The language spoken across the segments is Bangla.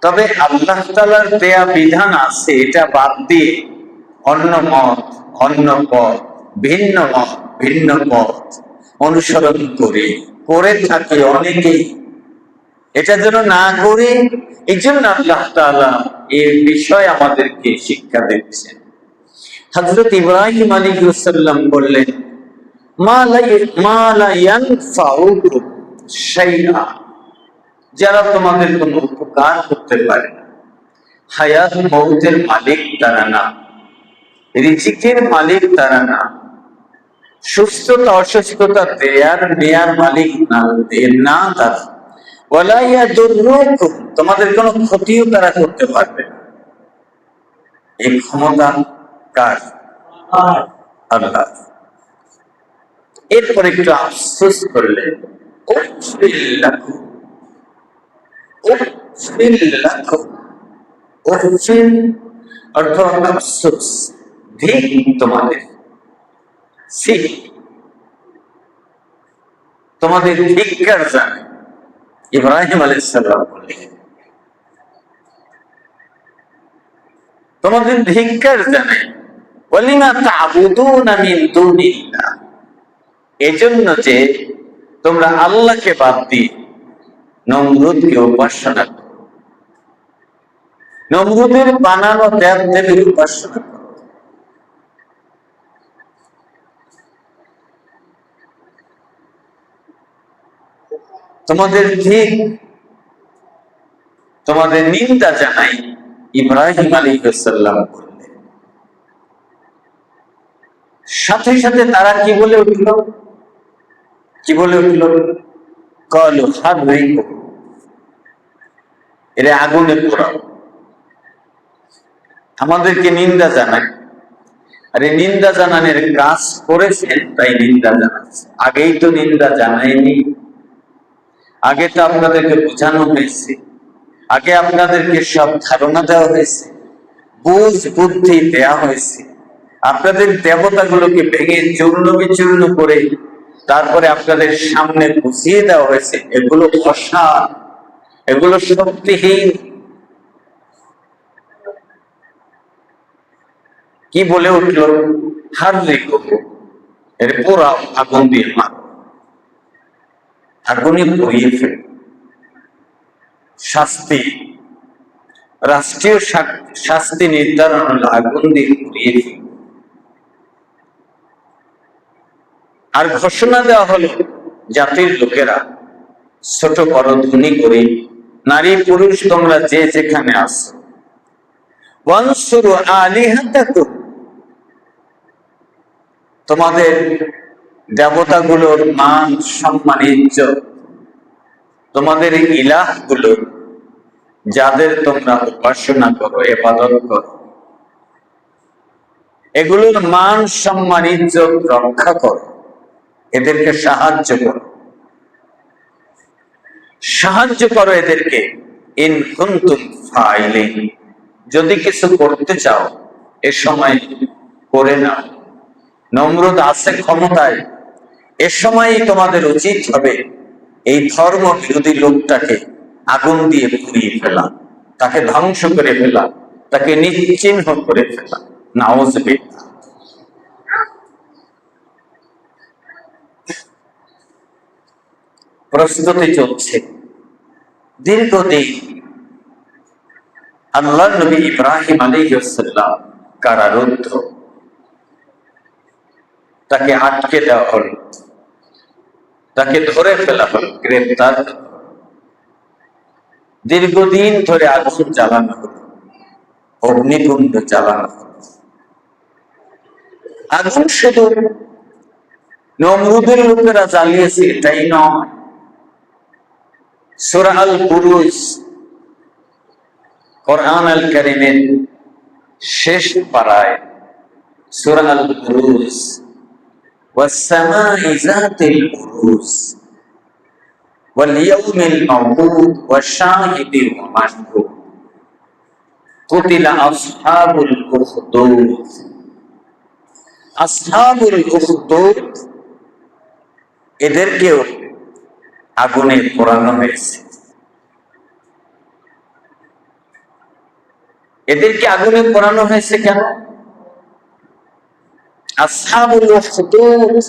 তবে আল্লাহ তাআলার দেয়া বিধান আছে, এটা বাদ দিয়ে অন্য মত, অন্য পথ, ভিন্ন মত, ভিন্ন পথ অনুসরণ করে থাকে অনেকেই। এটা যেন না করে, এই জন্য আল্লাহ তাআলা এই বিষয় আমাদেরকে শিক্ষা দিচ্ছেন। হযরত ইব্রাহিম আলাইহিস সালাম বললেন, মা লা ইয়ানফাউকুম শাইআ, যারা তোমাদের কোনো উপকার করতে পারে না। হায়াত মউতের মালিক তারা না, রিজিকের মালিক তারা না, সুস্থতা অসুস্থতা দেয়ার নেয়ার মালিক না তারা। ওয়ালা ইয়াদুররুকুম, তোমাদের কোনো ক্ষতিও তারা করতে পারবে না। এই ক্ষমতা কার? আল্লাহ। এরপর একটু আফসোস করলেন, অর্থ আফসোস, ধিক তোমাদের, তোমাদের ধিক্কার জানে। ইব্রাহিম আলাইহিস সালাম বললেন, তোমাদের ধিক্কার জানে। ওয়ালিমা তা'বুদুনা মিন দুনিল্লাহ, এজন্য যে তোমরা আল্লাহকে বাদ দিয়ে নমরুদকে উপাসনা করো, নমরুদের বানানো দেব দেবীর উপাসনা করো। তোমাদের ঠিক, তোমাদের নিন্দা জানাই। ইব্রাহিম আলাইহিস সালাম বললেন, সাথে সাথে তারা কি বলে উঠল? কি বলে উঠল? ক্বালু হাররিকু, এরে আগুনে পোড়াও। আমাদেরকে নিন্দা জানায়, আরে নিন্দা জানানোর কাজ করেছেন তাই নিন্দা জানাচ্ছে। আগেই তো নিন্দা জানায়নি, আগে তো আপনাদেরকে বোঝানো হয়েছে, আগে আপনাদেরকে সব ধারণা দেওয়া হয়েছে, বুঝ বুদ্ধি দেওয়া হয়েছে। আপনাদের দেবতাগুলোকে ভেঙে চূর্ণ বিচূর্ণ করে তারপরে আপনাদের সামনে বুঝিয়ে দেওয়া হয়েছে এগুলো অসার, এগুলো শক্তিহীন। কি বলে উঠল? হাররিকু, এর পোড়াও, আগুন দিয়ে মারো, আগুনে পুড়িয়ে ফেল। শাস্তি, রাষ্ট্রীয় শাস্তি নির্ধারণ হলো আগুন দিয়ে পুড়িয়ে ফেল। আর ঘোষণা দেওয়া হলো জাতির লোকেরা, ছোট বড় ধনী গরিব, নারী পুরুষ, তোমরা যে যেখানে আছো, ওয়ানসুরু আলিহাতাকুম, তোমাদের দেবতাগুলোর মান সম্মান ইজ্জত, তোমাদের ইলাহ গুলো যাদের তোমরা উপাসনা করো, ইবাদত করো, এগুলোর মান সম্মান ইজ্জত রক্ষা করো, এদেরকে সাহায্য করো, সাহায্য করো এদেরকে। ইন কুনতুম ফাইলিন, যদি কিছু করতে চাও এ সময় করে নাও। নমরুদ আছে ক্ষমতায়, এ সময় তোমাদের উচিত হবে এই ধর্ম বিরোধী লোকটাকে আগুন দিয়ে পুড়িয়ে ফেলা, তাকে ধ্বংস করে ফেলা, তাকে নিশ্চিহ্ন করে ফেলা। নাউযুবিল্লাহ। প্রস্তুতি চলছে দীর্ঘদিন। আল্লাহর নবী ইব্রাহিম আলাইহিস সালাম কারারুদ্ধ, তাকে আটকে দেওয়া হলো, তাকে ধরে ফেলা হলো, গ্রেফতার। দীর্ঘদিন ধরে আগুন জ্বালানো হলো, অগ্নিকুণ্ড জ্বালানো হলো। আগুন শুধু নমরুদের লোকেরা জ্বালিয়েছে এটাই নয়। সূরা আল বুরুজ, কোরআন আল কারীমের শেষ পারায়, সূরা আল বুরুজ, ওয়াস সামাই যাতিল বুরুজ ওয়াল ইয়াউমিল মাউউদ ওয়াশ শাহিদি ওয়া মাশহুদ কুতিলা আসহাবুল উখদুদ। আসহাবুল উখদুদ, এদেরকেও আগুনে পোড়ানো হয়েছে। এদেরকে আগুনে পোড়ানো হয়েছে কেন? আসহাবুল উখদুদ,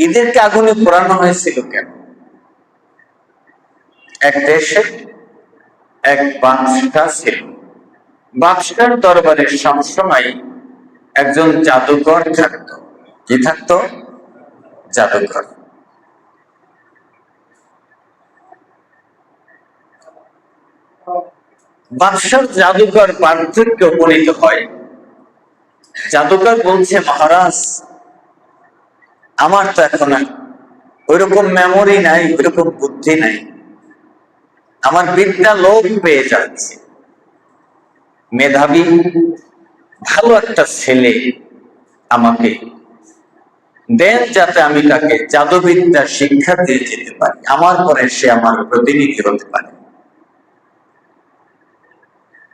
এদেরকে আগুনে পোড়ানো হয়েছিল কেন? এক দেশে এক বাদশা ছিল। বাদশার দরবারে সবসময় একজন জাদুকর থাকতো। কি থাকতো? জাদুকর। বাদশার জাদুকর পার্থক্য উপনীত হয়। জাদুকর বলছে, মহারাজ, আমার তো এখন ওইরকম মেমোরি নাই, ওইরকম বুদ্ধি নাই, আমার বিদ্যা লোপ পেয়ে যাচ্ছে। মেধাবী ভালো একটা ছেলে আমাকে দেন, যাতে আমি তাকে জাদুবিদ্যা শিক্ষা দিয়ে যেতে পারি, আমার পরে সে আমার প্রতিনিধি হতে পারে।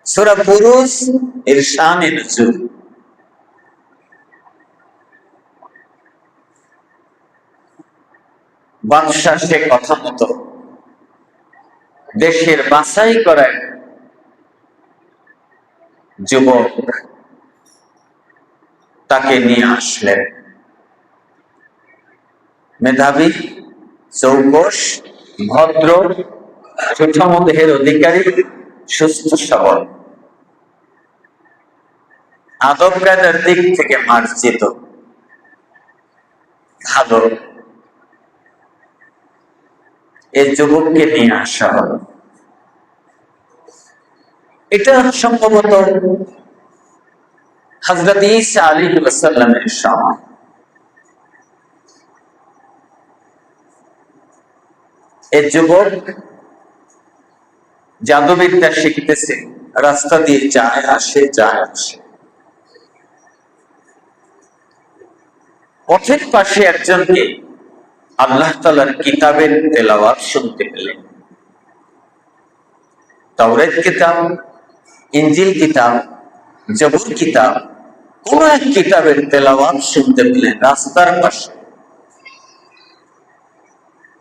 সূরা বুরুজ এর শানে নজুল। বাদশা সে কথা মতো দেশের বাছাই করা যুবক তাকে নিয়ে আসলেন। মেধাবী, চৌকস, ভদ্র, সুষম দেহের অধিকারী, সুস্থ সবল, আদব কায়দার দিক থেকে মার্জিত, ভালো, এই যুবককে নিয়ে আসা হল। এটা সম্ভবত হযরত ঈসা আলাইহিস সালামের সময়। এই যুবক জাদুবিদ্যা শিখতেছে, রাস্তা দিয়ে যায় আসে, যায় আসে। পথের পাশে একজনকে আল্লাহ তাআলার কিতাবের তেলাওয়াত শুনতে পেলেন। তাওরাত কিতাব, ইনজিল কিতাব, জবুর কিতাব, কোন এক কিতাবের তেলাওয়াত শুনতে পেলেন রাস্তার পাশে।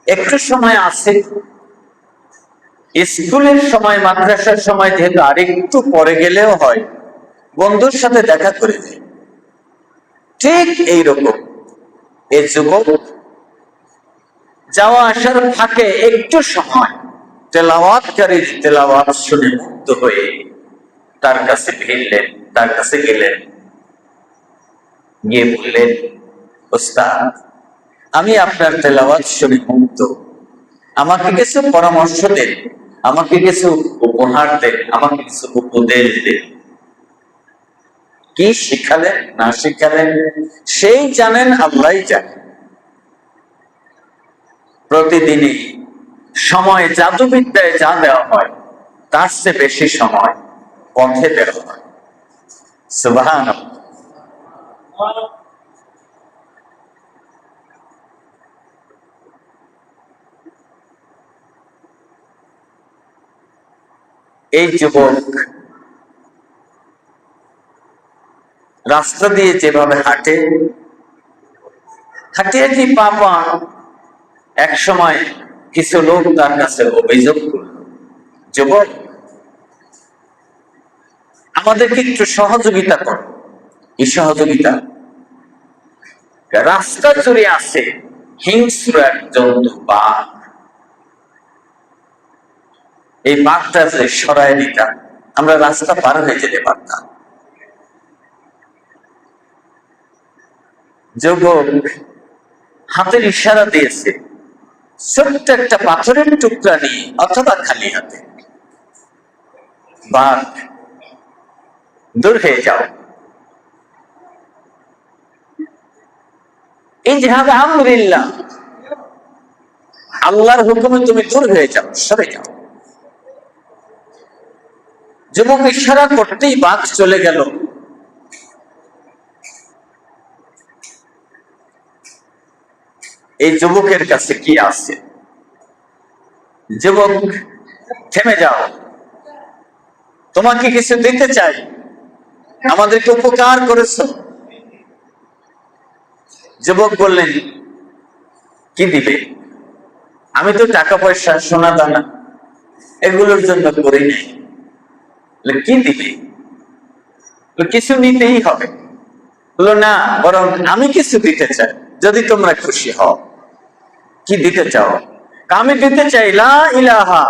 একটু সময় আছে, স্কুলের সময়, মাদ্রাসার সময় যেহেতু আরেকটু পরে গেলেও হয়, বন্ধুর সাথে দেখা করে যায়। ঠিক এইরকম এই যুবক যাওয়া আসার ফাঁকে একটু সময় তেলাওয়াতকারীর তেলাওয়াত শুনে মুগ্ধ হয়ে তার কাছে ভিড়লেন, তার কাছে গেলেন, গিয়ে বললেন, ওস্তাদ, আমি আপনার তেলাওয়াত শুনে মুগ্ধ, আমাকে কিছু পরামর্শ দেন, আমাকে কিছু উপহার দেন, আমাকে কিছু উপদেশ দেন। কি শিখালেন না শিখালেন সেই জানেন, আল্লাহই জানেন। প্রতিদিনই সময় জাদুবিদ্যায় যা দেওয়া হয় তার চেয়ে বেশি সময় পথে দেওয়া হয়। সুবহানাল্লাহ। এই যুবক রাস্তা দিয়ে যেভাবে হাঁটে, হাঁটিয়ে কি পাপা, এক সময় কিছু লোক তার কাছে অভিযোগ করল, যুবক, আমাদেরকে একটু সহযোগিতা কর। কি সহযোগিতা? রাস্তা জুড়ে আছে হিংস্র এক জন্তু, বাঘ। এই বাঘটা যে সরায় দিতাম, আমরা রাস্তা পার হয়ে যেতে পারতাম। যুবক হাতের ইশারা দিয়েছে, ছোট্ট একটা পাথরের টুকরা নিয়ে অথবা খালি হাতে, বাঘ দূর হয়ে যাও। এই জিহাদ আমরিল্লাহ, আল্লাহর হুকুমে তুমি দূর হয়ে যাও, সরে যাও। যুবক ইশারা করতেই বাঘ চলে গেল। এই যুবকের কাছে কি আছে? যুবক, থেমে যাও, তোমাকে কিছু দিতে চাই, আমাদেরকে উপকার করেছো। যুবক বললেন, কি দিবে? আমি তো টাকা পয়সা, সোনা দানা এগুলোর জন্য করি নাই, কি দিবে? কিছু নিতেই হবে। বললো না, বরং আমি কিছু দিতে চাই, যদি তোমরা খুশি হও। কি দিতে চাও? আমি দিতে চাই লা ইলাহা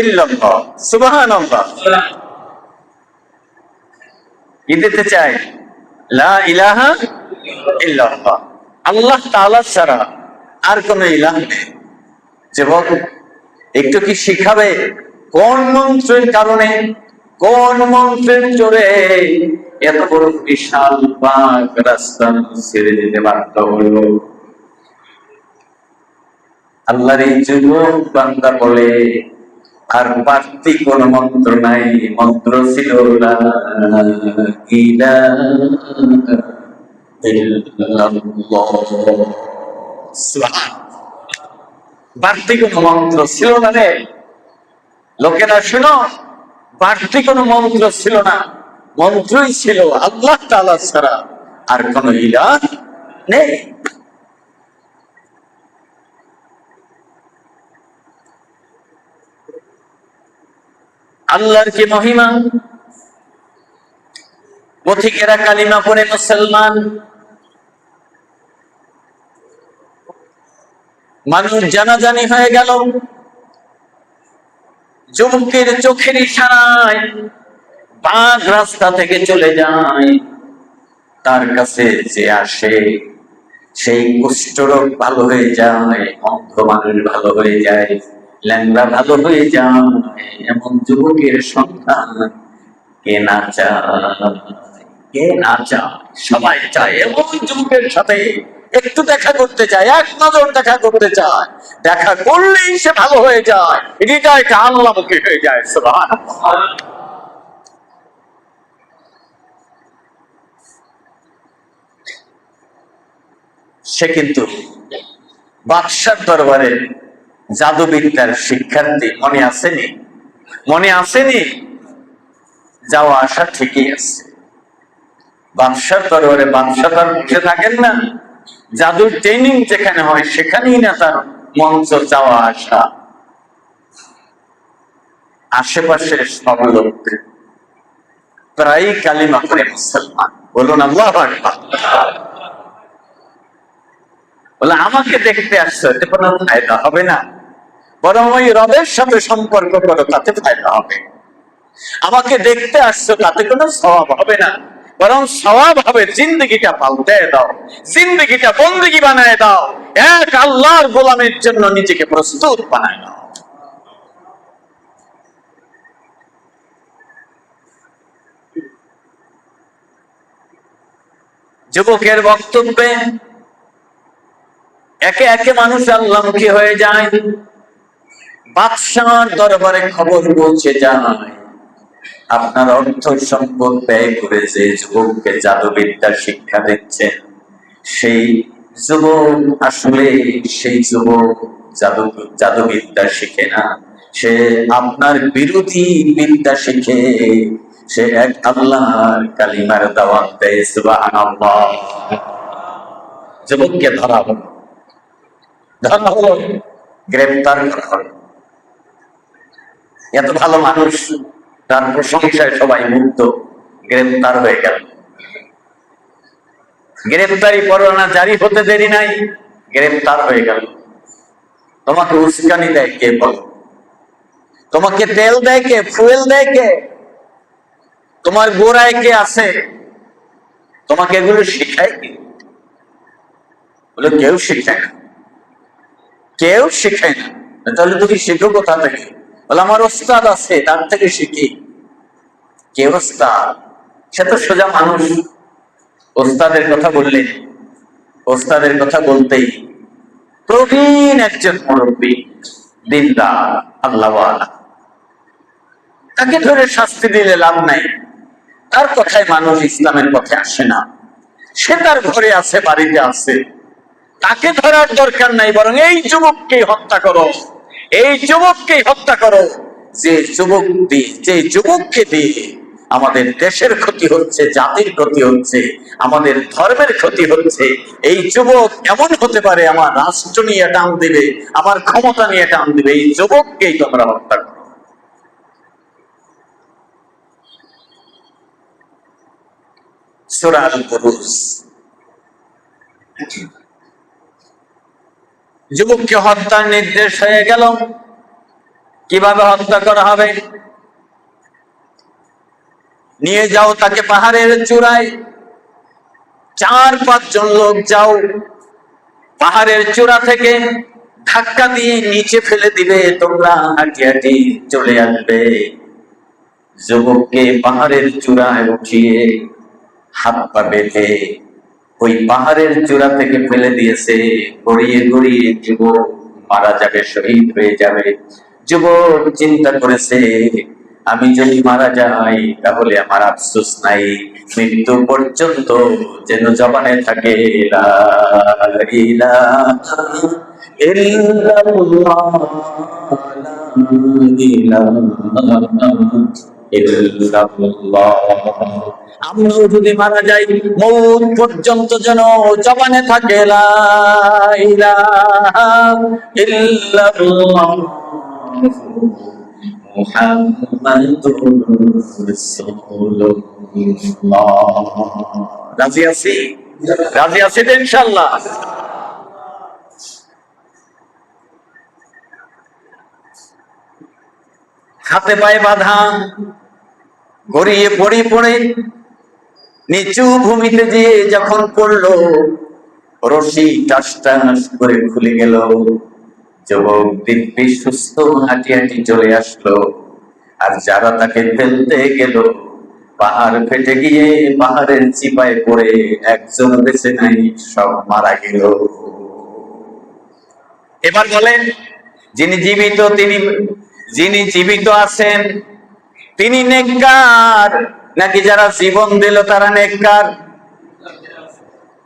ইল্লাল্লাহ, সুবহানাল্লাহ। কি দিতে চাই? লা ইলাহা ইল্লাল্লাহ, আল্লাহ তাআলা ছাড়া আর কোন ইলাহ নেই। যুবক, একটু কি শিখাবে কোন মন্ত্রের কারণে, কোন মন্ত্রের জোরে এত বড় বিশাল বাঘ রাস্তা ছেড়ে দিতে বাধ্য হলো? আল্লাহর এই যুবক বান্দা বলে, আর বাড়তি কোন মন্ত্র নাই, মন্ত্র ছিল লা ইলাহা ইল্লাল্লাহ। সুবহান। বাড়তি কোন মন্ত্র ছিল না রে লোকেরা, শুনো, বাড়তি কোন মন্ত্র ছিল না, মন্ত্রই ছিল আল্লাহ তাআলা ছাড়া আর কোন ইলাহ নেই। আল্লাহর কি মহিমা! পথিকেরা কালিমা পড়ে মুসলমান, মানুষ জানাজানি হয়ে গেল। যুবকের চোখের ইশারায় বাঘ রাস্তা থেকে চলে যায়। তার কাছে যে আসে সেই কুষ্ঠরোগ ভালো হয়ে যায়, অন্ধ মানুষ ভালো হয়ে যায়, ল্যাংড়া ভালো হয়ে যায়। এমন যুবকের সন্তান কে না চায়? কে না চায়? সবাই চায় এমন যুবকের সাথে একটু দেখা করতে চায়, এক নজর দেখা করতে চায়। দেখা করলেই সে ভালো হয়ে যায়, হৃদয়টা আল্লাহমুখী হয়ে যায়। সুবহানাল্লাহ। সে কিন্তু বাদশার দরবারে জাদুবিদ্যার শিক্ষার্থী, মনে আসেনি? মনে আসেনি? যাওয়া আসা ঠিকই আছে। বাদশার দরবারে বাদশা তার বসে থাকেন না, জাদুর ট্রেনিং যেখানে হয় সেখানেই না তার মঞ্চ, যাওয়া আসা। আশেপাশের সব লোক প্রায় কালিমা পড়ে মুসলমান। বলুন আল্লাহু আকবার। বলে আমাকে দেখতে আসছো, এতে কোনো ফায়দা হবে না, বরং ওই রবের সাথে সম্পর্ক করো, তাতে ফায়দা হবে। আমাকে দেখতে আসছো, তাতে কোনো সওয়াব হবে না, বরং সওয়াব হবে জিন্দগিটা পাল্টে দাও, জিন্দগিটা বন্দেগী বানায় দাও, এক আল্লাহর গোলামের জন্য নিজেকে প্রস্তুত বানায় দাও। যুবকের বক্তব্যে একে একে মানুষ আল্লাহমুখী হয়ে যায়। বাদশার দরবারে খবর পৌঁছে যায়, আপনার অর্থ সম্পদ ব্যয় করে যে যুবককে জাদুবিদ্যা শিক্ষা দিচ্ছেন, সেই যুবক আসলে সেই যুবক জাদুবিদ্যা শিখে না, সে আপনার বিরোধী বিদ্যা শিখে, সে এক আল্লাহর কালিমার দাওয়াত দেয়। সুবহানাল্লাহ। যুবককে ধরা হলো, ধরা হলো, গ্রেফতার করা হলো। এত ভালো মানুষ, তার প্রশংসায় সবাই মুগ্ধ, গ্রেফতার হয়ে গেল। গ্রেফতারি পরোয়ানা জারি হতে দেরি নাই, গ্রেফতার হয়ে গেল। তোমাকে উস্কানি দেয় কে বলো? তোমাকে তেল দেয় কে? ফুয়েল দেয় কে? তোমার গোড়ায় কে আছে? তোমাকে এগুলো শিখায় কি? বলে কেউ শিখায় না, কেউ শিখায় না। তাহলে তুমি শিখো কোথা থেকে? বলে আমার ওস্তাদ আছে, তার থেকে শিখি। কে ওস্তাদ? সে তো সোজা মানুষ। ওস্তাদের কথা বললে, ওস্তাদের কথা বলতেই প্রবীণ একজন মুরব্বী, দিনদার, আল্লাহওয়ালা, তাকে ধরে শাস্তি দিলে লাভ নাই। তার কথায় মানুষ ইসলামের পথে আসে না। সে তার ঘরে আছে, বাড়িতে আছে, তাকে ধরার দরকার নাই, বরং এই যুবককে হত্যা করো, এই যুবককে হত্যা করো। যে যুবককে দিয়ে আমাদের দেশের ক্ষতি হচ্ছে, জাতির ক্ষতি হচ্ছে, আমাদের ধর্মের ক্ষতি হচ্ছে, এই যুবক এমন হতে পারে আমার রাষ্ট্র নিয়ে টান দিবে, আমার ক্ষমতা নিয়ে টান দিবে, এই যুবককেই তোমরা হত্যা করো। সূরা আল বুরুজ। যুবককে হত্যার নির্দেশ হয়ে গেল। কিভাবে হত্যা করা হবে? নিয়ে যাও তাকে পাহাড়ের চূড়ায়, 4-5 জন লোক যাও, পাহাড়ের চূড়া থেকে ধাক্কা দিয়ে নিচে ফেলে দিবে, তোমরা হাঁটি হাঁটি চলে আসবে। যুবককে পাহাড়ের চূড়ায় উঠিয়ে হাত পা বেঁধে ওই পাহাড়ের চূড়া থেকে ফেলে দিয়েছে। গড়িয়ে গড়িয়ে যুবক মারা যাবে, শহীদ হয়ে যাবে। যুবক চিন্তা করেছে, আমি যদি মারা যাই তাহলে আমার আফসোস নাই, মৃত্যু পর্যন্ত যেন জবানে থাকে লা ইলাহা ইল্লাল্লাহ, লা ইলাহা ইল্লাল্লাহ। আমরাও যদি মারা যাই, মৌত পর্যন্ত যেন জবানে থাকে লা ইলাহা ইল্লাল্লাহ মুহাম্মাদুর রাসূলুল্লাহ। রাজি আছি? রাজি আছি তো ইনশাআল্লাহ? হাতে পায়ে বাঁধা, গড়িয়ে পড়ে পড়ে নিচু ভূমিতে যেয়ে যখন পড়লো, রশি টাস টাস করে খুলে গেল। যুবক দিব্যি সুস্থ হাঁটি হাঁটি চলে আসলো। আর যারা তাকে ফেলতে গেল, পাহাড় ফেটে গিয়ে পাহাড়ের চিপায় পড়ে একজন বেঁচে নাই, সব মারা গেল। এবার বলেন, যিনি জীবিত আছেন তিনি নেককার নাকি যারা জীবন দিল তারা নেককার?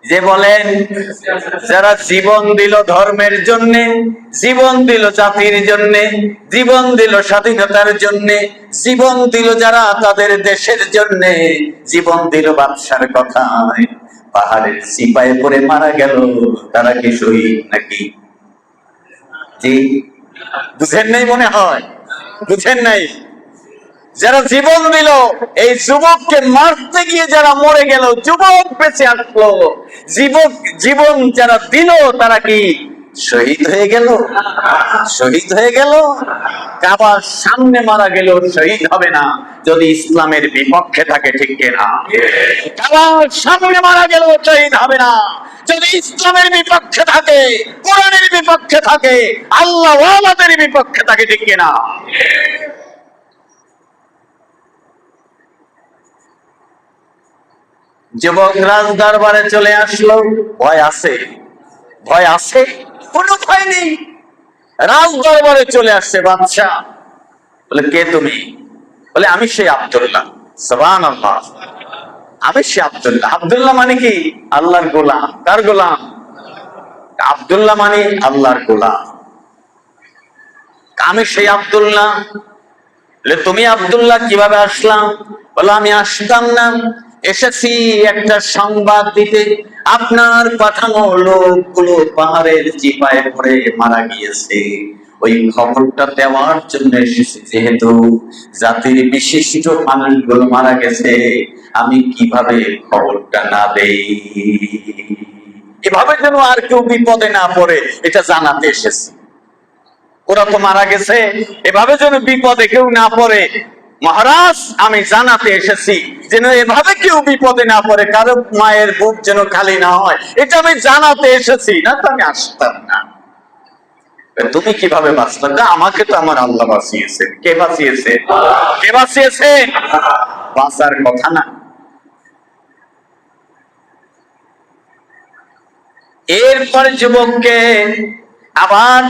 যে বলেন, যারা জীবন দিল ধর্মের জন্য, জীবন দিল জাতির জন্য, জীবন দিল স্বাধীনতার জন্য, জীবন দিল যারা তাদের দেশের জন্য, জীবন দিল বাদশার কথায়, পাহাড়ের চিপায় পড়ে মারা গেল, তারা কি শহীদ নাকি? জি, বুঝেন নাই মনে হয়? বুঝেন নাই? যারা জীবন দিল, এই যুবককে মারতে গিয়ে যারা মরে গেল, যুবক বেঁচে আসলো, জীবন যারা দিল তারা কি শহীদ হয়ে গেল? শহীদ হয়ে গেল। কাবার সামনে মারা গেল শহীদ হবে না যদি ইসলামের বিপক্ষে থাকে, ঠিক কিনা? কাবার সামনে মারা গেল শহীদ হবে না যদি ইসলামের বিপক্ষে থাকে, কোরআনের বিপক্ষে থাকে, আল্লাহ ওয়ালাদের বিপক্ষে থাকে, ঠিক কিনা? যুবক রাজ দরবারে চলে আসলো। ভয় আছে? ভয় আছে? কোনো ভয় নেই। রাজ দরবারে চলে আসছে বাদশাহ। বলে, কে তুমি? বলে, আমি সেই আব্দুল্লাহ। সুবহানাল্লাহ, আমি সেই আব্দুল্লাহ। আব্দুল্লাহ মানে কি? আল্লাহর গোলাম। কার গোলাম? আব্দুল্লাহ মানে আল্লাহর গোলাম। আমি সেই আব্দুল্লাহ। তুমি আব্দুল্লাহ কিভাবে আসলাম? বলে, আমি আসতাম না, এসেছি একটা সংবাদ দিতে। আপনার পাঠানো লোকগুলো পাহাড়ের চিপায় পড়ে মারা গিয়েছে, ওই খবরটা দেওয়ার জন্য এসেছি। যেহেতু জাতির বিশিষ্ট মানুষগুলো মারা গেছে, আমি কিভাবে খবরটা না দেই, এভাবে যেন আর কেউ বিপদে না পড়ে, এটা জানাতে এসেছি। ওরা তো মারা গেছে, এভাবে যেন বিপদে কেউ না পড়ে মহারাজ, আমি জানাতে এসেছি যেন এভাবে কেউ বিপদে না পড়ে, কারো মায়ের বুক যেন খালি না হয়, এটা আমি জানাতে এসেছি, না তো আমি আসতাম না। তুমি কিভাবে বাঁচলে? আমাকে তো আমার আল্লাহ বাঁচিয়েছে। কে বাঁচিয়েছে? কে বাঁচিয়েছে? বাঁচার কথা না। এরপরে যুবককে আবার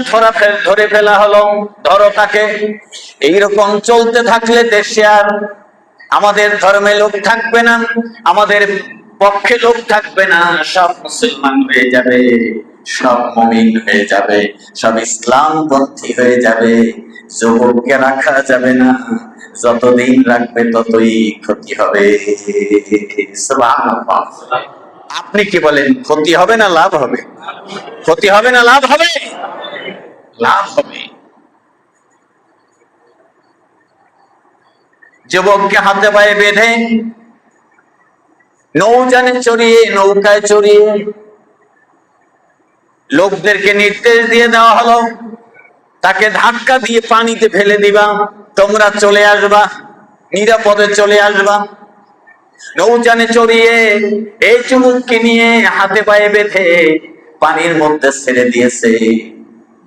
ধরে ফেলা হলো। ধরো তাকে। এইরকম চলতে থাকলে দেশে আর আমাদের ধর্মে লোক থাকবে না, আমাদের পক্ষে লোক থাকবে না, সব মুসলমান হয়ে যাবে, সব মুমিন হয়ে যাবে, সব ইসলামপন্থী হয়ে যাবে। যুবককে রাখা যাবে না, যতদিন রাখবে ততই ক্ষতি হবে। সুবহানাল্লাহ। আপনি কি বলেন, ক্ষতি হবে না লাভ হবে? ক্ষতি হবে না লাভ হবে? লাভ হবে। যুবককে হাতে পায়ে বেঁধে নৌযানে চড়িয়ে, নৌকায় চড়িয়ে লোকদেরকে নির্দেশ দিয়ে দেওয়া হলো, তাকে ধাক্কা দিয়ে পানিতে ফেলে দিবা, তোমরা চলে আসবা, নিরাপদে চলে আসবা। নৌযানে চড়িয়ে এই যুবককে নিয়ে হাতে পায়ে বেঁধে পানির মধ্যে ছেড়ে দিয়েছে।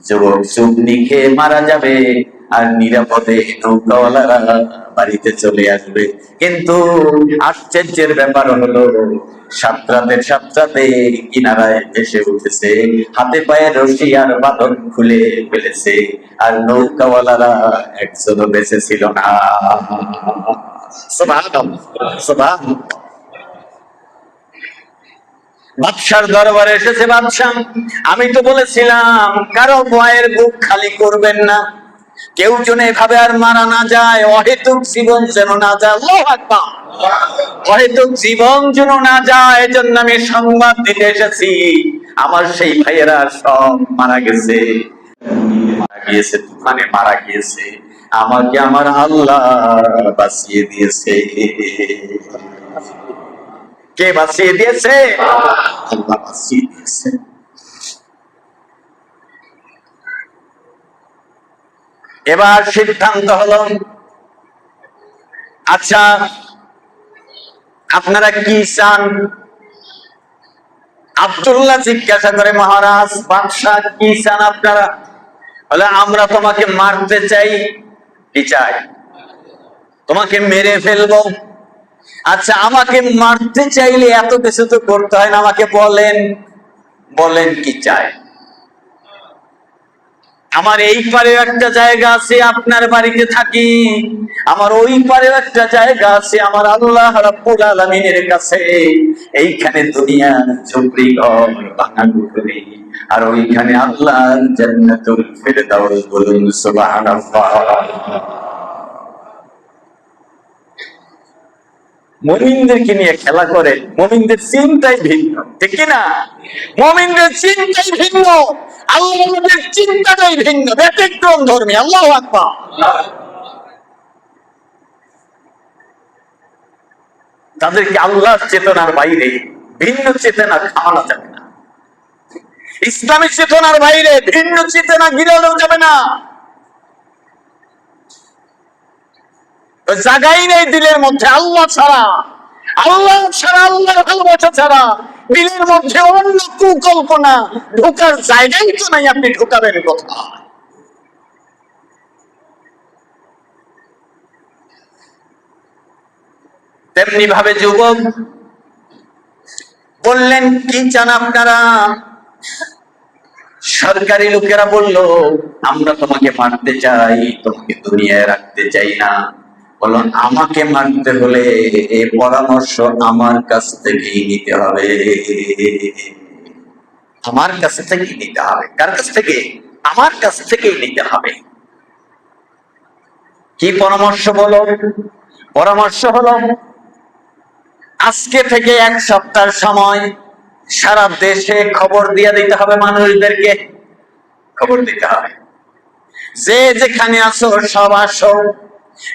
যুবক চুবনি খেয়ে মারা যাবে আর নিরাপদে নৌকাওয়ালারা বাড়িতে চলে আসবে। কিন্তু আশ্চর্যের ব্যাপার হলো, সাঁতরাতে কিনারায় ভেসে উঠেছে, হাতে পায়ে রশি আর বাঁধন খুলে ফেলেছে, আর নৌকাওয়ালারা একজনও বেঁচে ছিল না। বাদশার দরবারে এসেছে, বাদশাহ আমি তো বলেছিলাম কারো ভয়ের বুক খালি করবেন না, কেউ যেন এভাবে আর মারা না যায়, অহেতুক জীবন যেন না যায়। আল্লাহু আকবার। অহেতুক জীবন যেন না যায়, এজন্য আমি সংবাদ দিতে এসেছি আমার সেই ভাইয়েরা সব মারা গেছে, মারা গিয়েছে, তুফানে মারা গিয়েছে, আমাকে আমার আল্লাহ বাঁচিয়ে দিয়েছে। কে বাঁচিয়ে দিয়েছে? আল্লাহ বাঁচিয়ে দিয়েছে। এবার সিদ্ধান্ত হলো, আচ্ছা আপনারা কি চান? আব্দুল্লাহ জিজ্ঞাসা করে, মহারাজ বাদশাহ কি চান আপনারা? বলে আমরা তোমাকে মারতে চাই। কি চাই? তোমাকে মেরে ফেলবো। আচ্ছা আমাকে মারতে চাইলে এত কিছু তো করতে হয় না, আমাকে বলেন, বলেন কি চাই? আমার এই পারে একটা জায়গা আছে, আপনার বাড়িতে থাকি, আমার ওই পারে একটা জায়গা আছে আমার আল্লাহ রাব্বুল আলামিনের কাছে, এইখানে দুনিয়ার ঝুপড়ি ঘর ভাঙা গুড়ি, আর ওইখানে আল্লাহর জান্নাতুল ফিরদাউস। বলুন সুবহানাল্লাহ। মুমিনদেরকে নিয়ে খেলা করে, মুমিনদের চিন্তাই ভিন্ন, ঠিক না? মুমিনদের চিন্তাই ভিন্ন, আল্লাহর চিন্তাটাই ভিন্ন, ব্যতিক্রম ধর্মী। আল্লাহু আকবার। তাদেরকে আল্লাহর চেতনার বাইরে ভিন্ন চেতনা খাওয়ানো যাবে না, ইসলামিক চেতনার বাইরে ভিন্ন চেতনা গিরানো যাবে না। জায়গাই নেই দিলের মধ্যে আল্লাহ ছাড়া, আল্লাহ ছাড়া, আল্লাহর ভালোবাসা ছাড়া দিলের মধ্যে অন্য কুকল্পনা ঢোকার জায়গাই তো নাই, আপনি ঢোকাবেন কথা। তেমনি ভাবে যুবক বললেন, কি চান আপনারা? সরকারি লোকেরা বলল, আমরা তোমাকে মারতে চাই, তোমাকে দুনিয়ায় রাখতে চাই না। বলুন, আমাকে মারতে হলে এই পরামর্শ আমার কাছ থেকেই নিতে হবে, আমার কাছ থেকেই নিতে হবে। কার কাছ থেকে? আমার কাছ থেকেই নিতে হবে। কি পরামর্শ বলো? পরামর্শ হলো, আজকে থেকে 1 সপ্তাহ সময় সারা দেশে খবর দিয়ে দিতে হবে, মানুষদেরকে খবর দিতে হবে, যে যেখানে আসো সব আসো,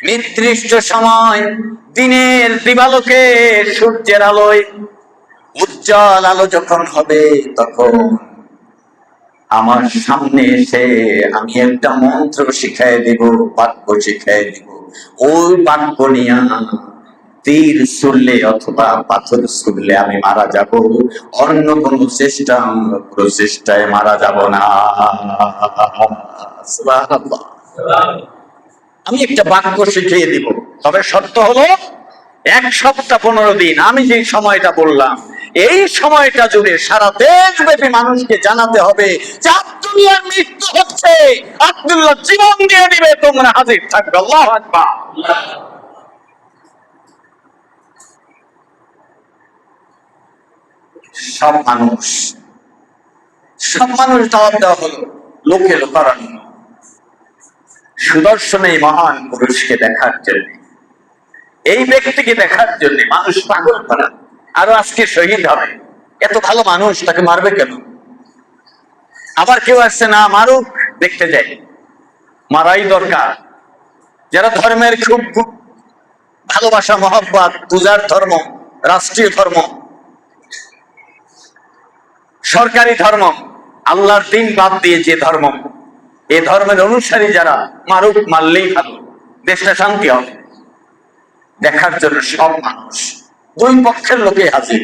নির্দিষ্ট সময় দিনের দিবালোকে সূর্যের আলোয় উজ্জ্বল আলো যখন হবে, তখন আমার সামনে এসে আমি একটা মন্ত্র শিখাই দিব, বাক্য শিখাই দিব। ওই বাক্য নিয়ে তীর ছুড়লে অথবা পাথর ছুড়লে আমি মারা যাব, অন্য কোন প্রচেষ্টায় মারা যাব না। সুবহানাল্লাহ। আমি একটা বাক্য শিখিয়ে দিব, তবে শর্ত হলো 1 সপ্তাহ 15 দিন। আমি যে সময়টা বললাম, এই সময়টা জুড়ে সারা দেশব্যাপী মানুষকে জানাতে হবে যে আব্দুল্লাহর মৃত্যু হচ্ছে, আব্দুল্লাহ জীবন দিয়ে দিবে, তোমরা হাজির থাকবে। আল্লাহু আকবার। সব মানুষ দাওয়াত দেওয়া হলো, লোকে লোকারণ্য। সুদর্শন এই মহান পুরুষকে দেখার জন্য, এই ব্যক্তিকে দেখার জন্য মানুষ পাগল করা। আরো আজকে শহীদ হবে, এত ভালো মানুষ, তাকে মারবে কেন? আবার কেউ আসছে না মারুক, দেখতে যায়, মারাই দরকার। যারা ধর্মের খুব ভালোবাসা মহব্বত, পূজার ধর্ম, রাষ্ট্রীয় ধর্ম, সরকারি ধর্ম, আল্লাহর দিন বাদ দিয়ে যে ধর্ম, এই ধর্মের অনুসারী যারা মারুক, মারলেই ভালো, দেশটা শান্তি হবে। দেখার জন্য সব মানুষ, দুই পক্ষের লোকে হাজির।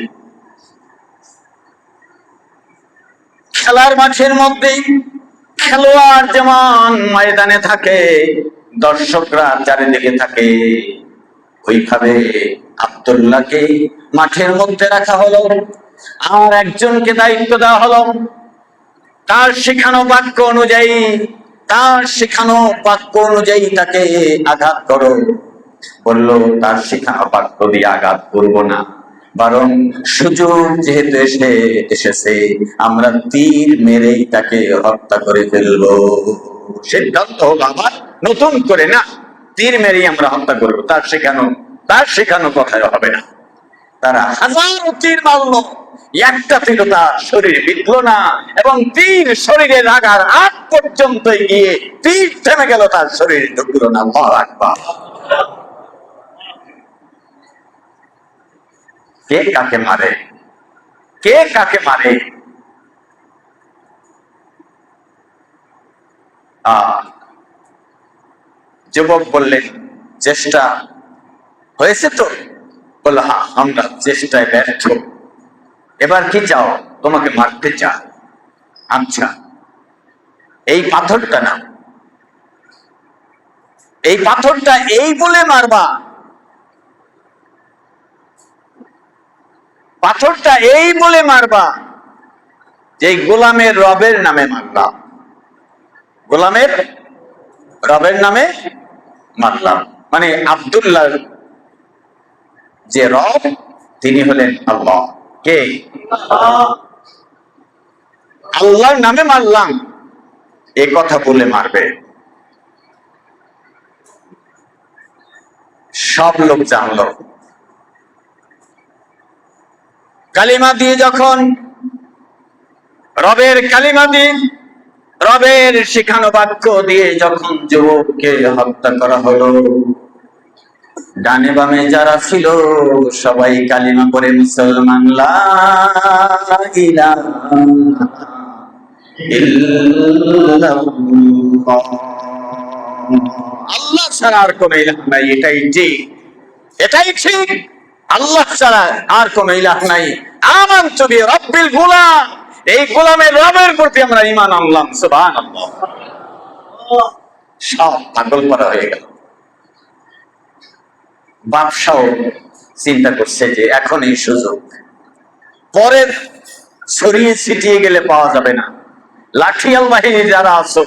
খেলার মাঠের মধ্যেই খেলোয়াড় যেমন ময়দানে থাকে, দর্শকরা চারিদিকে থাকে, ওইভাবে আব্দুল্লাহকে মাঠের মধ্যে রাখা হলো। আর একজনকে দায়িত্ব দেওয়া হলো, তার শেখানো বাক্য অনুযায়ী, তাকে আঘাত করো। বলল, তার শেখানো বাক্য দিয়ে আঘাত করবো না, বরং সুযোগ যেহেতু এসেছে, আমরা তীর মেরেই তাকে হত্যা করে ফেলবো। সিদ্ধান্ত হলো আবার নতুন করে, না, তীর মেরেই আমরা হত্যা করবো। তার শেখানো কথায় হবে না। তারা হাজারো তীর মারলো, একটা তীর তার শরীরে বিঁধল না, এবং তীর শরীরে লাগার আগ পর্যন্ত গিয়ে তীর থেমে গেল, তার শরীরে ঢুকল না। আল্লাহু আকবার। কে কাকে মারে, কে কাকে মারে? যুবক বললেন, চেষ্টা হয়েছে তো? বলল, হ্যাঁ, আমরা চেষ্টায় ব্যর্থ। এবার কি চাও? তোমাকে মারতে চাও? আচ্ছা, এই পাথরটা না, এই পাথরটা এই বলে মারবা, পাথরটা এই বলে মারবা যে গোলামের রবের নামে মারলাম, গোলামের রবের নামে মারলাম। মানে আব্দুল্লাহ যে রব, তিনি হলেন আল্লাহ। কে? আল্লাহর নামে মারলাম, এ কথা বলে মারবে। সব লোক জানলো। কালিমা দিয়ে যখন, রবের কালিমা দিয়ে, রবের শিখানো বাক্য দিয়ে যখন যুবককে হত্যা করা হলো, ডানে বামে যারা ছিল সবাই কালিমা পড়ে মুসলমান, লা ইলাহা ইল্লাল্লাহ, আল্লাহ ছাড়া আর কোন ইলাহ নাই। এটাই ঠিক, এটাই ঠিক, আল্লাহ ছাড়া আর কোন ইলাহ নাই। আমানতু বিরাব্বিল গুলাম, এই গোলামের রবের প্রতি আমরা ঈমান আনলাম। সুবহানাল্লাহ। সব পাগল করা হয়ে গেল। বাদশাহ চিন্তা করছে যে এখন এই সুযোগ, পরে ছড়িয়ে ছিটিয়ে গেলে পাওয়া যাবে না। লাঠিয়াল বাহিনী যারা আছো,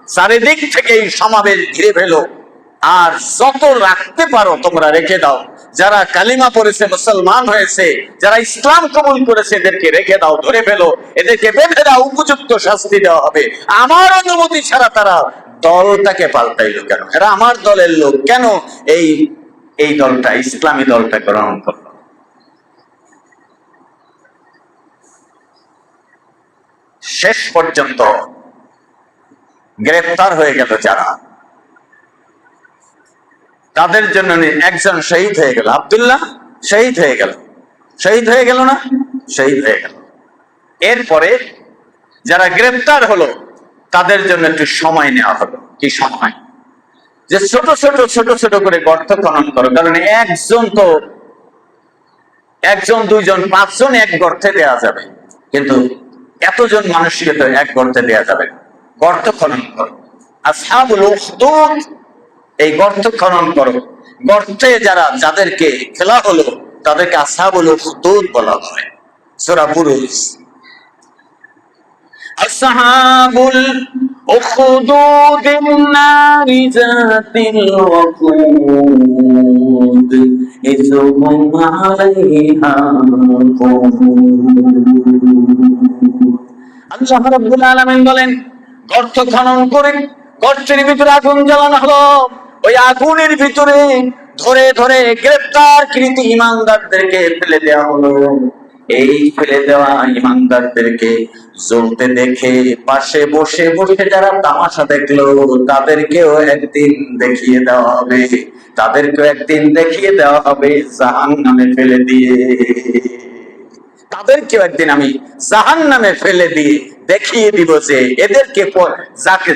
চারিদিক থেকে এই সমাবেশ ঘিরে ফেলো, আর যত রাখতে পারো তোমরা রেখে দাও। যারা কালিমা পড়েছে, মুসলমান হয়েছে, যারা ইসলাম কবুল করেছে, এদেরকে রেখে দাও, ধরে ফেলো, এদেরকে বেঁধে দাও, উপযুক্ত শাস্তি দেওয়া হবে। আমার অনুমতি ছাড়া তারা দলটাকে পাল্টাইলো কেন? এরা আমার দলের লোক, কেন এই দলটা, ইসলামী দলটা গ্রহণ করলো? শেষ পর্যন্ত গ্রেফতার হয়ে গেল যারা, তাদের জন্য একজন শহীদ হয়ে গেল। আব্দুল্লাহ শহীদ হয়ে গেল, শহীদ হয়ে গেল না? শহীদ হয়ে গেল। এরপরে যারা গ্রেফতার হলো তাদের জন্য একটু সময় নেওয়া হলো। কি সময়? যে ছোট ছোট ছোট ছোট করে গর্ত খনন করো, কারণ একজন দুইজন পাঁচজন এক গর্তে দেওয়া যাবে, কিন্তু এতজন মানুষকে তো এক গর্তে দেওয়া যাবে না। গর্ত খনন করো। আসহাবুল উখদুদ, এই গর্ত খনন করো। গর্তে যাদেরকে ফেলা হলো তাদেরকে আসহাবুল উখদুদ বলা হয়। সূরা বুরুজ। আসহাবুল উখদুদিন নারি যাতিল ওয়াকুদ ইযহুম আলাইহা আল্লাহ রাব্বুল আলামিন বলেন, গর্ত খনন করে গর্তের ভিতরে আগুন জ্বালানো হলো। ওই আগুনের ভিতরে ধরে ধরে গ্রেফতারকৃত ঈমানদারদেরকে ফেলে দেওয়া হলো। এই ফেলে দেওয়া ঈমানদারদেরকে জ্বলতে দেখে পাশে বসে বসে যারা তামাশা দেখলো, তাদেরকেও একদিন দেখিয়ে দেওয়া হবে তাদেরকে একদিন দেখিয়ে দেওয়া হবে জাহান্নামে ফেলে দিয়ে। তাদেরকেও একদিন আমি জাহান্নামে ফেলে দিয়ে দেখিয়ে দিব যে এদেরকে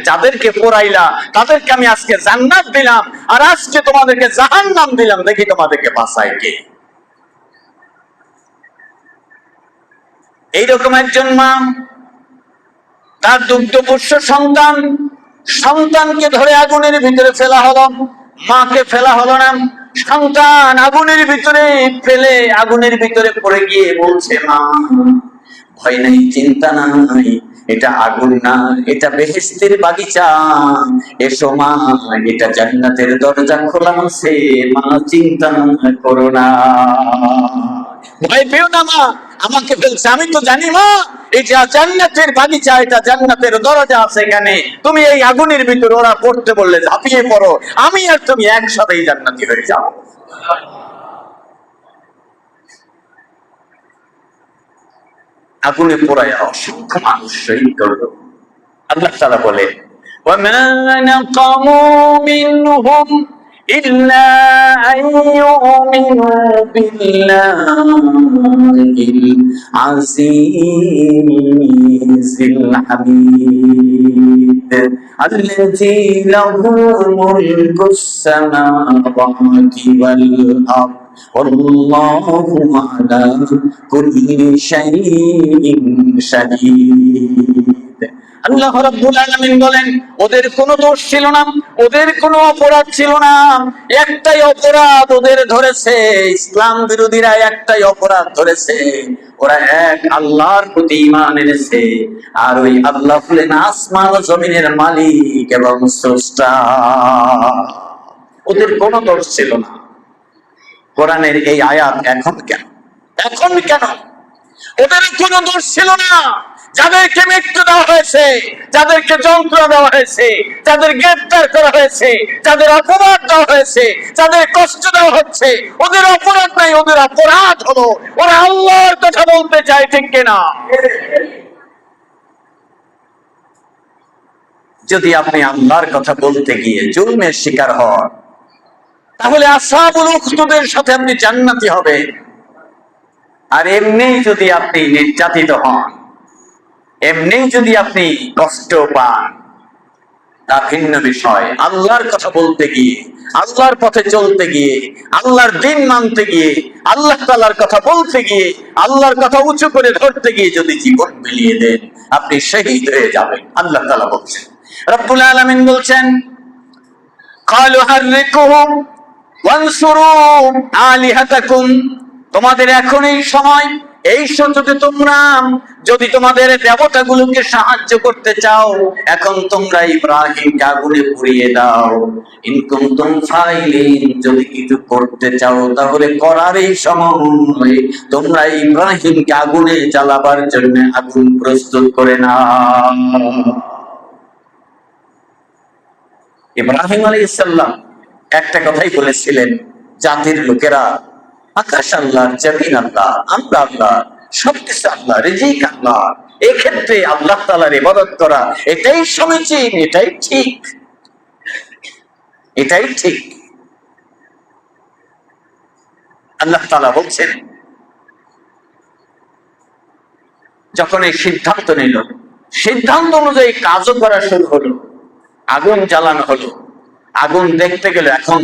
যাদেরকে পোড়াইলা তাদেরকে আমি আজকে জান্নাত দিলাম, আর আজকে তোমাদেরকে জাহান্নাম দিলাম, দেখি তোমাদেরকে বাঁচায় কে। এইরকম একজন মা, তার দুগ্ধপোষ্য সন্তানকে ধরে আগুনের ভিতরে ফেলা হলো, মাকে ফেলা হলো না। সন্তান আগুনের ভিতরে ফেলে আগুনের ভিতরে পড়ে গিয়ে বলছে, মা ভয় নাই, চিন্তা নাই, এটা আগুন না, এটা বেহেশতের বাগিচা, এসো মা, এটা জান্নাতের দরজা খোলা আছে, মা চিন্তা করো না, ভয় পেও না মা, আমাকে ফেলছে, আমি তো জানি মা এটা জান্নাতের বাগিচা, এটা জান্নাতের দরজা আছে এখানে, তুমি এই আগুনের ভিতরে ওরা পড়তে বললে ঝাঁপিয়ে পড়ো, আমি আর তুমি একসাথেই জান্নাতি হয়ে যাও। আগুনে পোড়ায় অসংখ্য মানুষ শহীদ করল। আল্লাহ তাআলা বলে, ওয়ামা নাকামু মিনহুম ইল্লা আন ইউমিনু বিল্লাহিল আজিজিল হামিদ আল্লাযী লাহু মুলকুস সামাওয়াতি ওয়াল আরদ ওয়াল্লাহু আলা কুল্লি শাইইন শাহীদ। আল্লাহ রাব্বুল আলামিন বলেন, ওদের কোনো দোষ ছিল না, ওদের কোনো অপরাধ ছিল না, একটাই অপরাধ ওদের ধরেছে, ইসলাম বিরোধীরা একটাই অপরাধ ধরেছে, ওরা এক আল্লাহর প্রতি ঈমান এনেছে, আর ওই আল্লাহ হলেন আসমান ও জমিনের মালিক এবং স্রষ্টা। ওদের কোনো দোষ ছিল না। কোরআনের এই আয়াত এখন কেন? ওদের কোনো দোষ ছিল না। যাদেরকে মৃত্যু দেওয়া হয়েছে, যাদেরকে যন্ত্রণা দেওয়া হয়েছে, যাদের গ্রেফতার করা হয়েছে, যাদের অপবাদ দেওয়া হয়েছে, যাদের কষ্ট দেওয়া হচ্ছে, ওদের অপরাধ নাই, ওদের অপরাধ হলো ওরা আল্লাহর কথা বলতে চায়, ঠিক কিনা? যদি আপনি আল্লাহর কথা বলতে গিয়ে জুলমের শিকার হন, তাহলে আসহাবুল উখদুদের সাথে আপনি জান্নাতি হবেন। আর এমনি যদি আপনি নির্যাতিত হন, এমনি যদি আপনি কষ্ট পান, তা ভিন্ন বিষয়। আল্লাহর কথা বলতে গিয়ে, আল্লাহর পথে চলতে গিয়ে, আল্লাহর দ্বীন মানতে গিয়ে, আল্লাহ তাআলার কথা বলতে গিয়ে, আল্লাহর কথা উঁচু করে ধরতে গিয়ে যদি জীবন বিলিয়ে দেন, আপনি শহীদ হয়ে যাবেন। আল্লাহ তাআলা বলছেন, রব্বুল আলামিন বলছেন, ক্বালু হাররিকুহু ওয়ানসুরু আলিহাতাকুম, তোমাদের এখন এই সময়, এই সুযোগে তোমরা যদি তোমাদের দেবতাগুলোকে সাহায্য করতে চাও, এখন তোমরা ইব্রাহিমকে আগুনে পুড়িয়ে দাও। ইন কুনতুম ফাইলিন, যদি কিছু করতে চাও তাহলে করার এই সময় তোমরা ইব্রাহিমকে আগুনে জ্বালাবার জন্য আগুন প্রস্তুত করে নাও। ইব্রাহিম আলাইহিস সালাম একটা কথাই বলেছিলেন, জাতির লোকেরা, আকাশ আল্লাহ, জমিন আল্লাহ, আমরা আল্লাহ, সবকিছু আল্লাহ, রিজিক আল্লাহ, এই ক্ষেত্রে আল্লাহ তাআলার ইবাদত করা এটাই সমীচীন, এটাই ঠিক, এটাই ঠিক। আল্লাহ তাআলা বলছেন, যখন এই সিদ্ধান্ত নিল, সিদ্ধান্ত অনুযায়ী কাজও করা শুরু হলো, আগুন জ্বালানো হলো, আগুন দেখতে গেলে এখন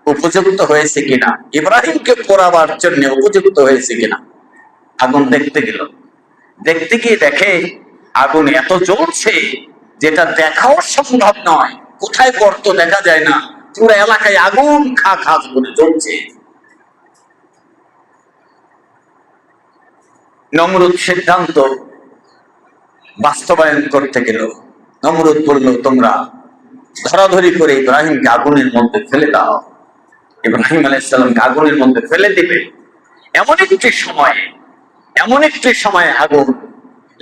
উপযুক্ত হয়েছে কিনা, ইব্রাহিমকে পোড়াবার জন্য উপযুক্ত হয়েছে কিনা আগুন দেখতে গেল। দেখতে গিয়ে দেখে আগুন এত জ্বলছে যেটা দেখাও সম্ভব নয়, কোথায় গর্ত দেখা যায় না, পুরো এলাকায় আগুন খা খা করে জ্বলছে। নমরুদ সিদ্ধান্ত বাস্তবায়ন করতে গেল। নমরুদ বলল, তোমরা ধরাধরি করে ইব্রাহিমকে আগুনের মধ্যে ফেলে দাও। ইব্রাহিম আলাইহিস সালামকে আগুনের মধ্যে ফেলে দিবে। এমন একটি সময় আগুন,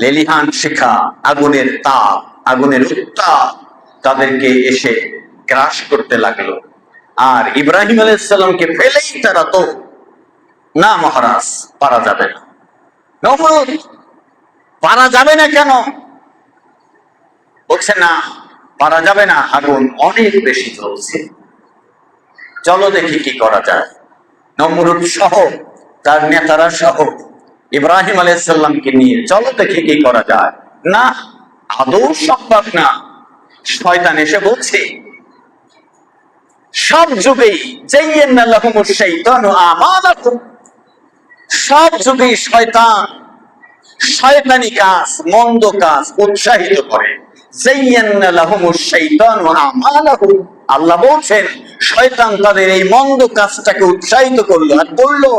লেলিহান শিখা, আগুনের তাপ, আগুনের উত্তাপ তাদেরকে এসে গ্রাস করতে লাগলো। আর ইব্রাহিম আলাইহিস সালামকে ফেলেই তারা তো, না মহারাজ, পারা যাবে না। নমরুদ, পারা যাবে না কেন? বলছে, না পারা যাবে না, আগুন অনেক বেশি জ্বলছে। চলো দেখি কি করা যায়। নমরুদ সহ তার নেতারা সহ ইব্রাহিম আলাইহিস সালামকে নিয়ে চলো দেখি কি করা যায়। না, আদৌ সম্ভব না। শয়তান এসে বলছে সব যুগেই যায়্যানা লাহুমুশ শাইতানু আমালাকুম, সব যুগেই শয়তান শয়তানি কাজ, মন্দ কাজ উৎসাহিত করে। যায়্যানা লাহুমুশ শাইতানু আমালাকুম, আল্লাহ বলছেন শয়তান তাদের এই মন্দ কাজটাকে উৎসাহিত করলো আর বললো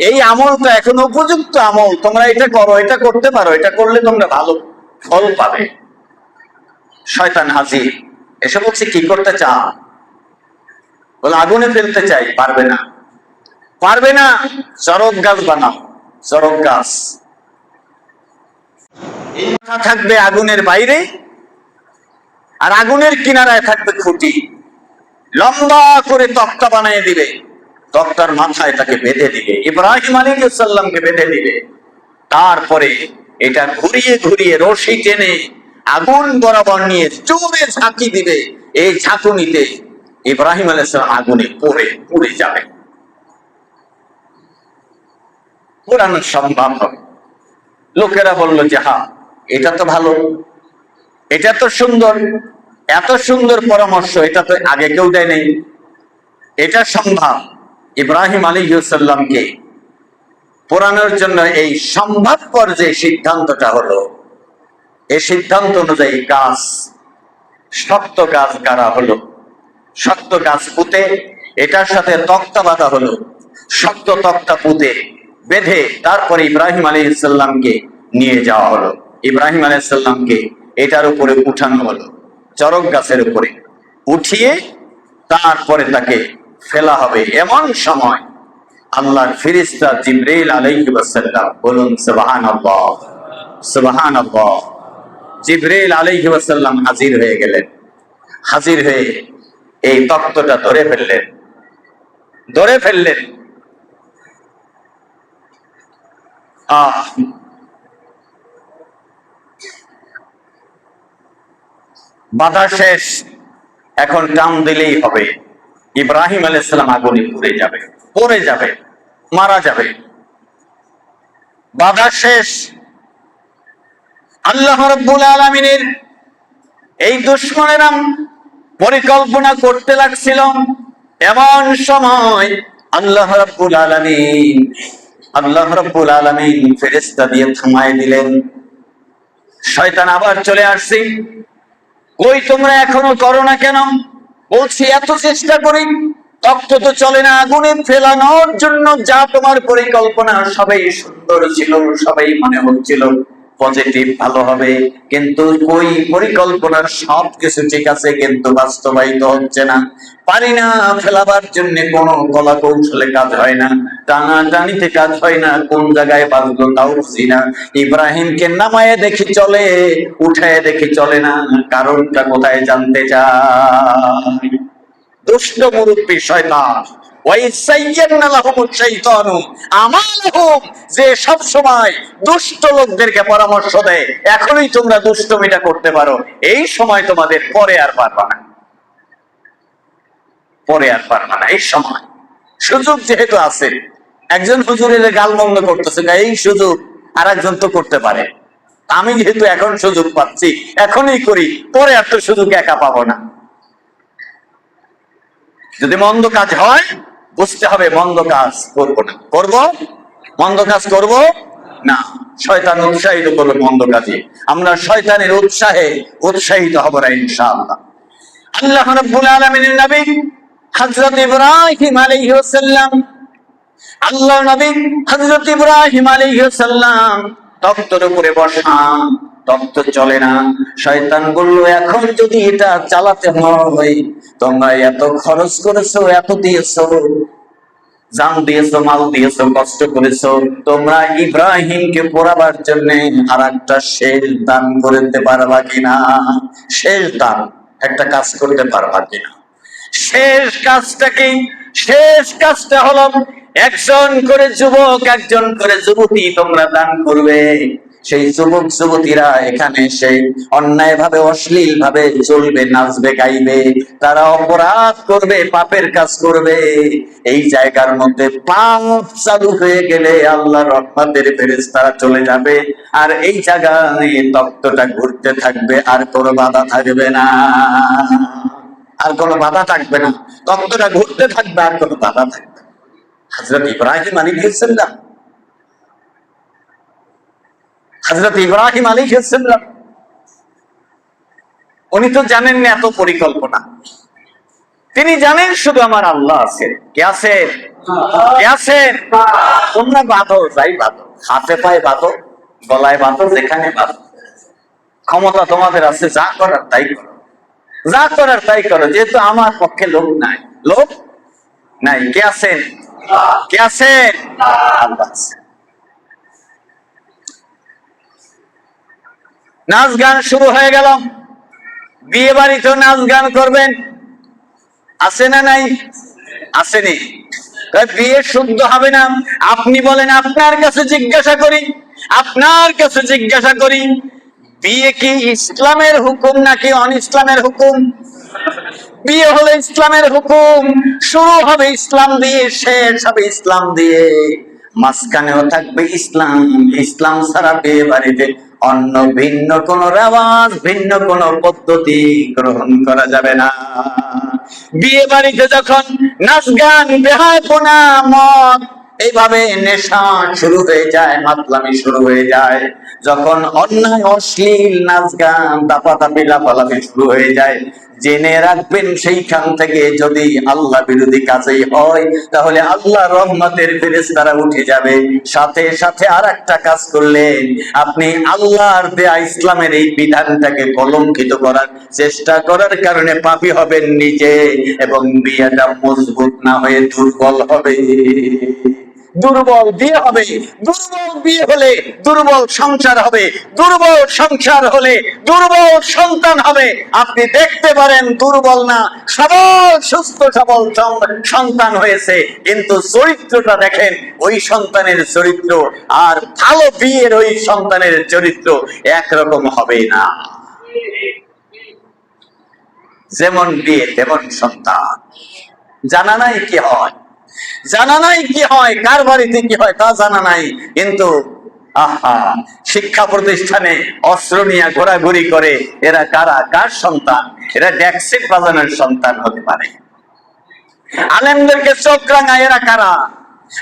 এই আমলটা এখন উপযুক্ত আমল, তোমরা এটা করো, এটা করতে পারো, এটা করলে তোমরা ভালো ফল পাবে। শয়তান হাজির এসে বলছে কি করতে চাও? বলে আগুনে ফেলতে চাই। পারবে না, পারবে না। চরক গাছ বানাও, চরক গাছ এই মাথা থাকবে আগুনের বাইরে আর আগুনের কিনারায় থাকবে খুঁটি, লম্বা করে তক্তা বানিয়ে দিবে, তক্তার মাথায় তাকে বেঁধে দিবে, ইব্রাহিম আলাইহিস সালামকে বেঁধে দিবে। তারপরে এটা ঘুরিয়ে ঘুরিয়ে রশি টেনে আগুন বরাবর নিয়ে জোরে ঝাঁকি দিবে। এই ঝাঁকুনিতে ইব্রাহিম আলাইহিস সালাম আগুনে পুড়ে যাবে। পুরানো সম্ভব হবে। লোকেরা বলল যে হ্যাঁ, এটা তো ভালো, এটা তো সুন্দর, এত সুন্দর পরামর্শ, এটা তো আগে কেউ দেয় নেই, এটা সম্ভব। ইব্রাহিম আলাইহিস সালামকে পোড়ানোর জন্য এই সম্ভবপর যে সিদ্ধান্তটা হলো, এই সিদ্ধান্ত অনুযায়ী গাছ, শক্ত গাছ গাড়া হলো, শক্ত গাছ পুঁতে এটার সাথে তক্তা বাঁধা হলো, শক্ত তক্তা পুঁতে বেঁধে তারপরে ইব্রাহিম আলাইহিস সালামকে নিয়ে যাওয়া হলো। ইব্রাহিম আলাইহিস সালামকে এটার উপরে উঠানো হলো, চরক গাছের উপরে উঠিয়ে তারপরে তাকে ফেলা হবে। এমন সময় আল্লাহর ফেরেশতা জিবরাইল আলাইহিস সালাম, বলুন সুবহানাল্লাহ, সুবহানাল্লাহ, জিবরাইল আলাইহিস সালাম হাজির হয়ে গেলেন। হাজির হয়ে এই তক্তটা ধরে ফেললেন। বাধা শেষ, এখন টান দিলেই হবে। ইব্রাহিম আলাইহিস সালাম আগুনে পড়ে যাবে, মারা যাবে। বাধা শেষ। আল্লাহ রাব্বুল আলামিনের এই দুশমনেরা পরিকল্পনা করতে লাগছিল। এমন সময় আল্লাহ রাব্বুল আলামিন ফেরেশতা দিয়ে থামায় দিলেন। শয়তান আবার চলে আসছে। কই তোমরা এখনো করো না কেন? বলছি এত চেষ্টা করি, তক্ত তো চলে না, আগুনে ফেলানোর জন্য যা তোমার পরিকল্পনা সবই সুন্দর ছিল, সবাই মনে হচ্ছিল পজিটিভ, ভালো হবে, কিন্তু ওই পরিকল্পনার সবকিছু ঠিক আছে, কিন্তু বাস্তবায়িত হচ্ছে না। পারি না ফেলাবার জন্য কোন কলা কৌশলে কাজ হয় না, টানা টানিতে কাজ হয় না, কোন জায়গায় বাঁধলো তাও বুঝি না। ইব্রাহিমকে নামায়ে দেখি চলে, উঠায় দেখি চলে না, কারণটা কোথায় জানতে চাই। দুষ্ট মুরব্বী শয়তান, যে সব সময় দুষ্ট লোকদেরকে পরামর্শ দেয় এখনই তোমরা দুষ্টমিটা করতে পারো, এই সময় তোমাদের পরে আর পারবা না, এই সময় সুযোগ যেহেতু আছে। একজন হুজুরের গালমন্দ করতেছে না, এই সুযোগ আর একজন তো করতে পারে। আমি যেহেতু এখন সুযোগ পাচ্ছি, এখনই করি, পরে আর তো সুযোগ একা পাবো না। যদি মন্দ কাজ হয় বুঝতে হবে মন্দ কাজ করবো না, মন্দ কাজ করবো না। শয়তান উৎসাহিত করবে মন্দ কাজে, আমরা শয়তানের উৎসাহে উৎসাহিত হব না ইনশাআল্লাহ। আল্লাহ রাব্বুল আলামিনের নবী হযরত ইব্রাহিম আলাইহিস সালাম, আল্লাহর নবী হযরত ইব্রাহিম আলাইহিস সালাম তক্তের উপরে বসা, তক্ত চলে না। শয়তান বলল এখন যদি এটা চালাতে হয়, তোমরা এত খরচ করেছো, এত দিয়েছো, জান দিয়েছো, মাল দিয়েছো, কষ্ট করেছো, তোমরা ইব্রাহিমকে পোড়াবার জন্য আর একটা শেষ দান করতে পারবা কিনা? শেষ দান একটা কাজ করতে পারবা কিনা? শেষ কাজটা কি? শেষ কাজটা হলো একজন করে যুবক, একজন করে যুবতী তোমরা দান করবে। সেই যুবক যুবতীরা এখানে এসে অন্যায় ভাবে অশ্লীল ভাবে চলবে, নাচবে, গাইবে, তারা অপরাধ করবে, পাপের কাজ করবে। এই জায়গার মধ্যে পাপ চালু হয়ে গেলে আল্লাহর রহমতের ফেরেশতারা চলে যাবে, আর এই জায়গায় তক্তটা ঘুরতে থাকবে, আর কোনো বাধা থাকবে না, আর কোনো বাধা থাকবে না, তক্তটা ঘুরতে থাকবে, আর কোনো বাধা থাকবে না। হযরত ইব্রাহিম আলাইহিস সালাম, হযরত ইব্রাহিম আলাইহিস সালাম উনি তো জানেন না এত পরিকল্পনা। তিনি জানেন শুধু আমার আল্লাহ আছে। কে আছে? কে আছে? তোমরা বাঁধো, যাই বাঁধো, হাতে পায়ে বাঁধো, গলায় বাঁধো, যেখানে বাঁধো, ক্ষমতা তোমাদের আছে, যা করার তাই করো, যা করার তাই করো, যেহেতু আমার পক্ষে লোক নাই, লোক নাই। কে আছেন? কে আছেন? আল্লাহ আছে। নাচ গান শুরু হয়ে গেল। বিয়ে বাড়িতেও নাচ গান করবেন, আছে না নাই? আসেনি? বিয়ে শুদ্ধ হবে না। আপনি বলেন, আপনার কাছে জিজ্ঞাসা করি, আপনার কাছে জিজ্ঞাসা করি, বিয়ে কি ইসলামের হুকুম নাকি অন ইসলামের হুকুম? বিয়ে হলে ইসলামের হুকুম, শুরু হবে ইসলাম দিয়ে, শেষ হবে ইসলাম দিয়ে, মাঝখানেও থাকবে ইসলাম। ইসলাম ছাড়া বিয়ে বাড়িতে অন্য ভিন্ন কোন রেওয়াজ, ভিন্ন কোন পদ্ধতি গ্রহণ করা যাবে না। বিয়ে বাড়িতে যখন নাচ গান, বেহায়াপনা, মদ, এইভাবে নেশা শুরু হয়ে যায়, মাতলামি শুরু হয়ে যায়, যখন অন্যায় অশ্লীল নাচ গান, দাপাদাপি, লাফালাফি শুরু হয়ে যায়, জেনে রাখবেন সেইখান থেকে যদি আল্লাহ বিরোধী কাজেই হয়, তাহলে আল্লাহ রহমতের ফেরেশতারা উঠে যাবে। সাথে সাথে আর একটা কাজ করলেন, আপনি আল্লাহর দেয়া ইসলামের এই বিধানটাকে কলঙ্কিত করার চেষ্টা করার কারণে পাপী হবেন নিজে, এবং বিয়েটা মজবুত না হয়ে দুর্বল হবে। দুর্বল বিয়ে হবে, দুর্বল বিয়ে হলে দুর্বল সংসার হবে, দুর্বল সংসার হলে দুর্বল সন্তান হবে। আপনি দেখতে পারেন দুর্বল না, সবল, সুস্থ সবল সন্তান হয়েছে, কিন্তু চরিত্রটা দেখেন, ওই সন্তানের চরিত্র আর ভালো বিয়ের ওই সন্তানের চরিত্র একরকম হবে না। যেমন বিয়ে তেমন সন্তান। জানা নাই কি হয়, জানা নাই কি হয়, কার বাড়িতে কি হয় তা জানা নাই, কিন্তু আহা, শিক্ষা প্রতিষ্ঠানে অস্ত্র নিয়ে ঘোরাঘুরি করে, এরা কারা, কার সন্তান? এরা ড্যাক্সিট বাজানোর সন্তান হতে পারে। আলেমদেরকে চোখ রাঙায়, এরা কারা?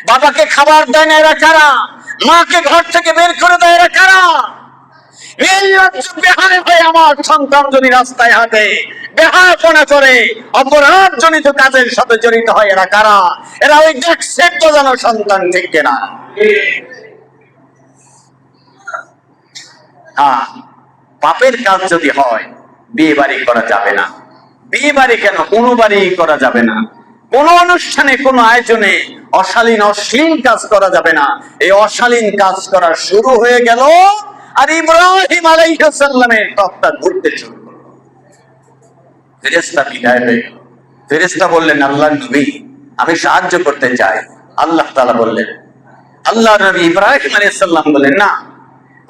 বাবাকে খাবার দেয় না, এরা কারা? মাকে ঘর থেকে বের করে দেয়, এরা কারা? এই রাজ্য বেহায় হয়ে আমার সন্তান যদি রাস্তায় হাঁটে, বেহায়াপনা করে, অপরাধ জনিত কাজের সাথে জড়িত হয়, এরা কারা? এরা ওই ড্যাক্সিট বাজানোর সন্তান, ঠিক কিনা? হ্যাঁ, পাপের কাজ যদি হয় বিয়ে বাড়ি করা যাবে না। বিয়ে বাড়ি কেন, কোনো বাড়ি করা যাবে না, কোন অনুষ্ঠানে, কোন আয়োজনে অশালীন অশ্লীল কাজ করা যাবে না। এই অশালীন কাজ করা শুরু হয়ে গেল, আর ইব্রাহিম আলাইহিস সালামের তক্তা ঘুরতে শুরু করলো। ফেরেশতা বিদায় হয়ে গেল। ফেরেশতা বললেন, আল্লাহর নবী, আমি সাহায্য করতে চাই। আল্লাহ তাআলা বললেন, আল্লাহর নবী ইব্রাহিম আলাইহিস সালাম বলেন, না,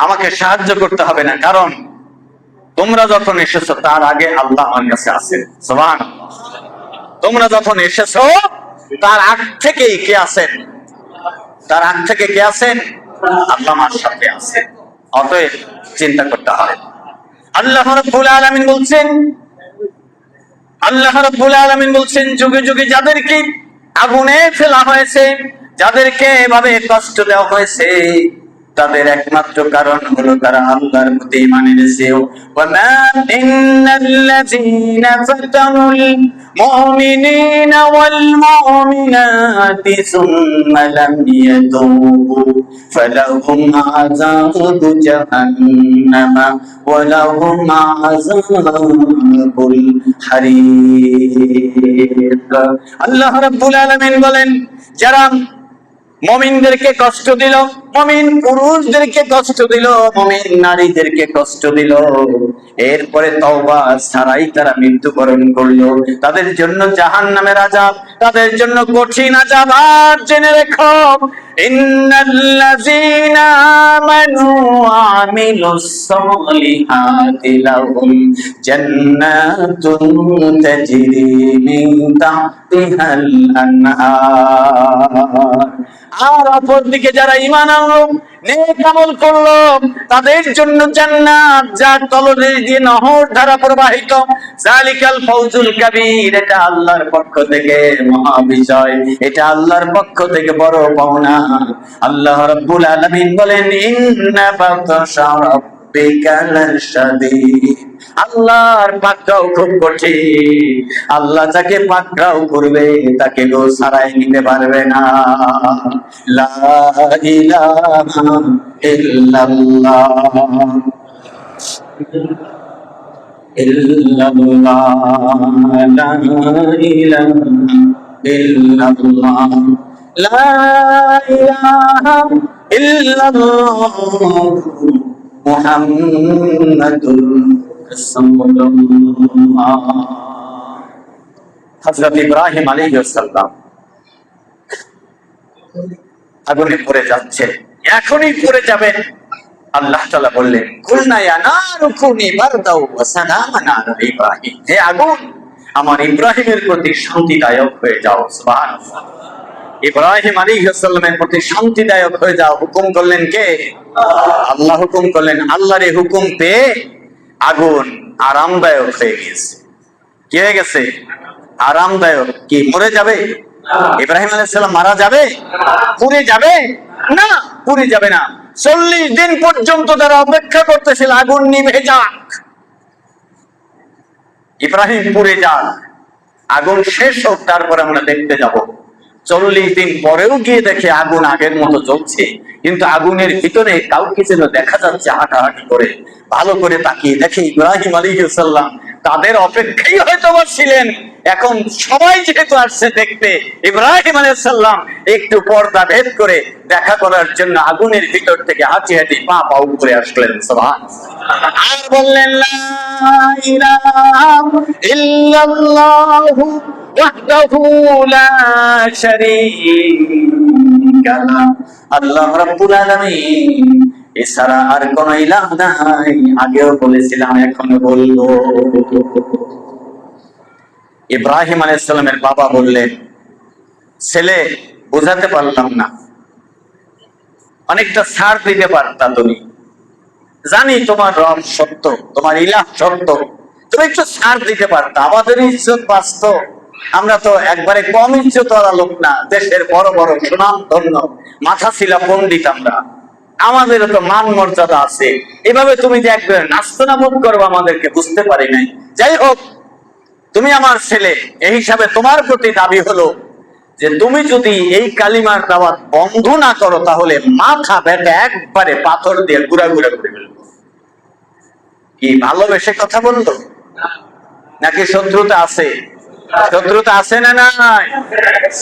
আমাকে সাহায্য করতে হবে না, কারণ তোমরা যখন এসেছো তার আগে আল্লাহ আমার কাছে আছেন। সুবহানাল্লাহ। তোমরা যখন এসেছো তার আগ থেকেই কে আছেন? তার আগ থেকে কে আছেন? আল্লাহ আমার সাথে আছেন। অতএব চিন্তা করতে হবে। আল্লাহ রাব্বুল আলামিন বলছেন, আল্লাহ রাব্বুল আলামিন বলছেন, যুগে যুগে যাদেরকে আগুনে ফেলা হয়েছে, যাদেরকে এভাবে কষ্ট দেওয়া হয়েছে, তাদের একমাত্র কারণ হলো তারা আল্লাহর প্রতি ঈমান এনেছে। ওয়ামা ইন্নাল্লাযীনা ফাতানুল মুমিনিনা ওয়াল মুমিনাতি সুম্মা লাম ইয়াতুবু ফালাহুম আযাবু জাহান্নামা ওয়া লাহুম আযাবুল হারিক। আল্লাহ রাব্বুল আলামিন বলেন, যারা মুমিনদেরকে কষ্ট দিল, মুমিন পুরুষদেরকে কষ্ট দিল, মুমিন নারীদেরকে কষ্ট দিল, এরপরে তওবা ছাড়াই তারা মৃত্যুবরণ করলো, তাদের জন্য জাহান্নামের আযাব, তাদের জন্য কঠিন আযাব। আর জেনে রেখো, ইন্নাল্লাযীনা আমানু ওয়া আমিলুস সালিহাতি লাহুম জান্নাতুন তাজরি মিন তাহতিহাল আনহার। আর অপরদিকে যারা ঈমান আনলো, নেক আমল করলো, তাদের জন্য জান্নাত যার তলদেশ দিয়ে নহর ধারা প্রবাহিত। যালিকাল ফাউজুল কাবীর, এটা আল্লাহর পক্ষ থেকে মহা বিজয়, এটা আল্লাহর পক্ষ থেকে বড় পাওনা। আল্লাহ রাব্বুল আলামিন বলেন, ইন্না বাতশা রাব্বিকা লাশাদীদ, আল্লাহর পাকড়াও খুব কঠিন। আল্লাহ যাকে পাকড়াও করবে তাকে কেউ ছাড়াই নিতে পারবে না। লা ইলাহা ইল্লাল্লাহ ইল্লাল্লাহ, লা ইলাহা ইল্লাল্লাহ, লা ইলাহা ইল্লাল্লাহ মুহাম্মাদুর রাসূলুল্লাহ। হযরত ইব্রাহিম আলাইহিস সালাম আগুনে পড়ে যাচ্ছে, এখনই পড়ে যাবেন। আল্লাহ তাআলা বললেন, কুলনা ইয়া নারু কুনি বারদাও ওয়া সালামান আলা ইব্রাহিম, হে আগুন আমার ইব্রাহিমের প্রতি শান্তিদায়ক হয়ে যাও। সুবহানাল্লাহ, ইব্রাহিম আলাইহিস সালামের প্রতি শান্তিদায়ক হয়ে যাও। হুকুম করলেন কে? আল্লাহ হুকুম করলেন। আল্লাহর এই হুকুম পেয়ে আগুন আরামদায়ক হয়ে গেছে। কি হয়ে গেছে? আরামদায়ক। কি মরে যাবে? ইব্রাহিম আলাইহিস সালাম মারা যাবে? পুড়ে যাবে না, পুড়ে যাবে না। 40 দিন পর্যন্ত তারা অপেক্ষা করতেছিল আগুন নিভে যাক, ইব্রাহিম পুড়ে যাক, আগুন শেষ হোক, তারপর আমরা দেখতে যাব। 40 দিন পরেও গিয়ে দেখে আগুন আগের মতো জ্বলছে, কিন্তু আগুনের ভিতরে কাউকে যেন দেখা যাচ্ছে হাঁটাহাঁটি করে। ভালো করে তাকিয়ে দেখে ইব্রাহিম আলাইহিস সালাম তাদের অপেক্ষাই হয়তো ছিলেন। এখন সবাই যেহেতু আসছে দেখতে, ইব্রাহিম আলাইহিস সালাম একটু পর্দা ভেদ করে দেখা করার জন্য আগুনের ভিতর থেকে হাঁটি হাঁটি পা উপরে আসলেন। সুবহানাল্লাহ, আর বললেন, লা ইলাহা ইল্লাল্লাহু ওয়াহদাহু লা শারীকা লাহু, আল্লাহ রাব্বুল আলামিন এছাড়া আর কোন ইলাহ নাই। আগেও বলেছিলাম, এখনো বলবো। ইব্রাহিম আলাইহিস সালামের বাবা বললেন, ছেলে বোঝাতে পারলাম না, অনেকটা ছাড় দিতে পারতা তুমি। জানি তোমার রব সত্য, তোমার ইলাহ সত্য, তুমি একটু ছাড় দিতে পারতা, আমাদের ইজ্জত বাঁচত। আমরা তো একবারে কম ইজ্জত ওরা লোক না, দেশের বড় বড় সুনাম ধন্য মাথা ছিলা পণ্ডিত আমরা, আমাদেরও তো মান মর্যাদা আছে। এভাবে তুমি যে একবার নাস্তানাবুদ করবো আমাদেরকে বুঝতে পারি নাই। যাই হোক, তুমি আমার ছেলে, এই হিসাবে তোমার প্রতি দাবি হলো যে তুমি যদি এই কালিমার দাওয়াত বন্ধ না করো তাহলে মাথা বেটে একবারে পাথর দিয়ে গুড়া গুড়া করে ফেলবো। কি ভালোবেসে কথা বললো নাকি শত্রুতা আছে? শত্রুতা আছে না নাই?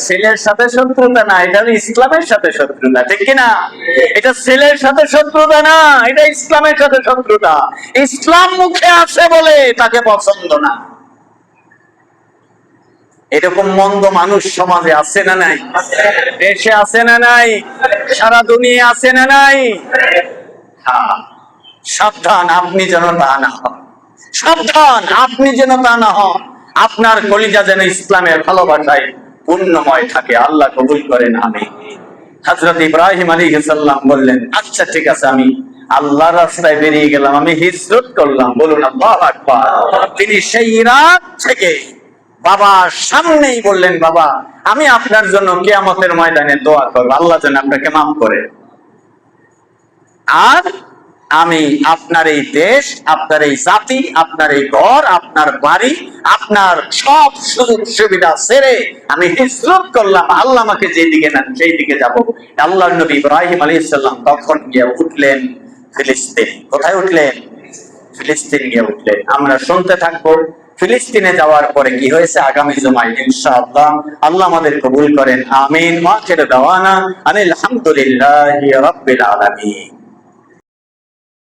ছেলের সাথে শত্রুতা না, এটা ইসলামের সাথে শত্রুতা, ঠিক কিনা? এটা ছেলের সাথে শত্রুতা না, এটা ইসলামের সাথে শত্রুতা। ইসলাম মুখে আছে বলে তাকে পছন্দ না। এরকম মন্দ মানুষ সমাজে আছে না নাই? দেশে আছে না নাই? সারা দুনিয়া আছে না নাই? হ্যাঁ, সাবধান আপনি যেন তা না হন, সাবধান আপনি যেন তা না হন। আপনার কলিজা যেন ইসলামের ভালোবাসায় পূর্ণময় থাকে। আল্লাহ কবুল করেন, আমিন। হযরত ইব্রাহিম আলাইহিস সালাম বললেন, আচ্ছা ঠিক আছে, আমি আল্লাহর রাস্তায় বেরিয়ে গেলাম, আমি হিজরত করলাম। বলুন আল্লাহু আকবার। তিনি সেই রাত থেকে বাবার সামনেই বললেন, বাবা আমি আপনার জন্য কিয়ামতের ময়দানে দোয়া করব, আল্লাহ যেন আপনাকে মাফ করে, আর আমি আপনার এই দেশ, আপনার এই জাতি, আপনার এই ঘর, আপনার বাড়ি, আপনার সব সুযোগ সুবিধা ছেড়ে আমি হিজরত করলাম, আল্লাহ আমাকে যেদিকে নেন সেই দিকে যাব। আল্লাহর নবী ইব্রাহিম আলাইহিস সালাম তখন গিয়ে উঠলেন ফিলিস্তিন। কোথায় উঠলেন? ফিলিস্তিন গিয়ে উঠলেন। আমরা শুনতে থাকবো ফিলিস্তিনে যাওয়ার পরে কি হয়েছে আগামী জুমায় ইনশাআল্লাহ। আল্লাহ আমাদের কবুল করেন, আমিন। ওয়া আখিরু দাওয়ানা আনিল হামদুলিল্লাহি রাব্বিল আলামিন।